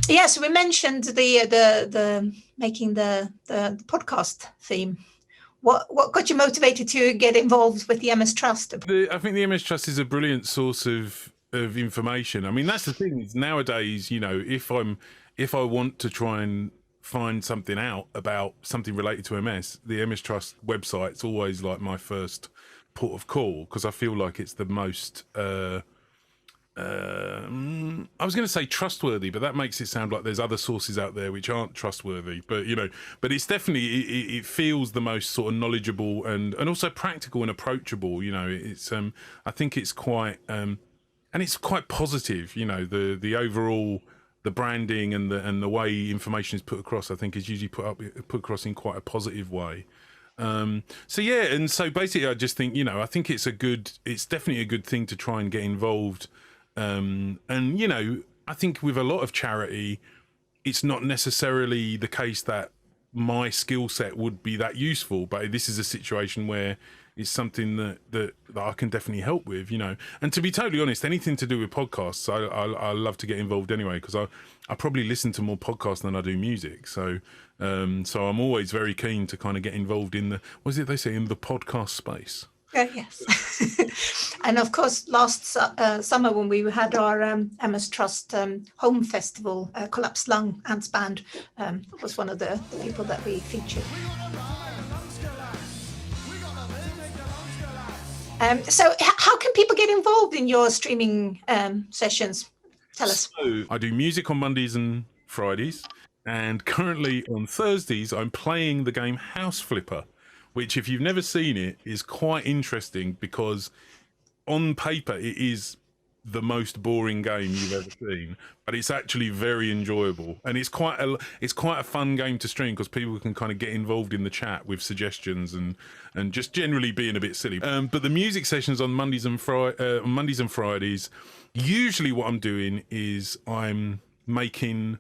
Yes, we mentioned the making the podcast theme. What got you motivated to get involved with the MS Trust? I think the MS Trust is a brilliant source of information. I mean, that's the thing. Is nowadays, if I want to try and find something out about something related to MS, the MS Trust website's always like my first port of call, because I feel like it's the most I was going to say trustworthy, but that makes it sound like there's other sources out there which aren't trustworthy. But but it's definitely it feels the most sort of knowledgeable and also practical and approachable. It's I think it's quite and it's quite positive. The overall the branding and the way information is put across, I think, is usually put across in quite a positive way. So yeah, and so basically, I just think I think it's definitely a good thing to try and get involved. And I think with a lot of charity, it's not necessarily the case that my skill set would be that useful, but this is a situation where it's something that I can definitely help with, and to be totally honest, anything to do with podcasts, I love to get involved anyway, because I probably listen to more podcasts than I do music, so I'm always very keen to kind of get involved in the, what is it they say, in the podcast space. Yes. And of course, last summer when we had our MS Trust home festival, Collapsed Lung, Ant's band was one of the people that we featured. So how can people get involved in your streaming sessions? Tell us. So I do music on Mondays and Fridays, and currently on Thursdays I'm playing the game House Flipper, which, if you've never seen it, is quite interesting, because on paper it is the most boring game you've ever seen, but it's actually very enjoyable, and it's quite a fun game to stream, because people can kind of get involved in the chat with suggestions and just generally being a bit silly. But the music sessions on Mondays and Fridays, usually what I'm doing is I'm making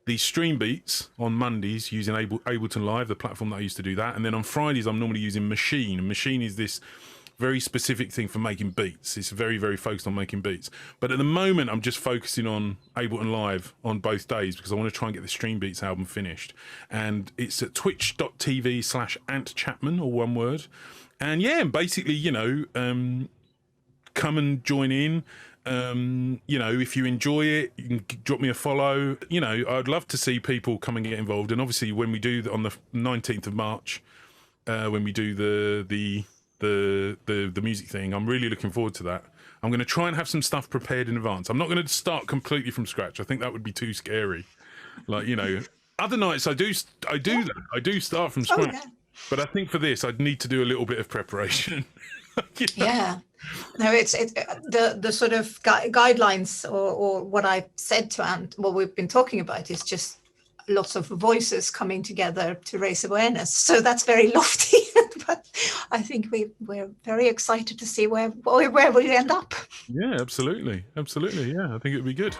these stream beats on Mondays using Ableton Live, the platform that I used to do that. And then on Fridays, I'm normally using Machine. Machine is this very specific thing for making beats. It's very, very focused on making beats. But at the moment, I'm just focusing on Ableton Live on both days, because I want to try and get the Stream Beats album finished. And it's at twitch.tv/Ant Chapman, all one word. And yeah, basically, come and join in. If you enjoy it, you can drop me a follow. I'd love to see people come and get involved. And obviously, when we do on the 19th of March, when we do the music thing, I'm really looking forward to that. I'm going to try and have some stuff prepared in advance. I'm not going to start completely from scratch. I think that would be too scary. Like, other nights I do that. I do start from scratch. Oh, yeah. But I think for this, I'd need to do a little bit of preparation. Yeah. No, it's the sort of guidelines or what I said to Ant, what we've been talking about is just lots of voices coming together to raise awareness. So that's very lofty, but I think we're very excited to see where we end up. Yeah, absolutely. Yeah, I think it'd be good.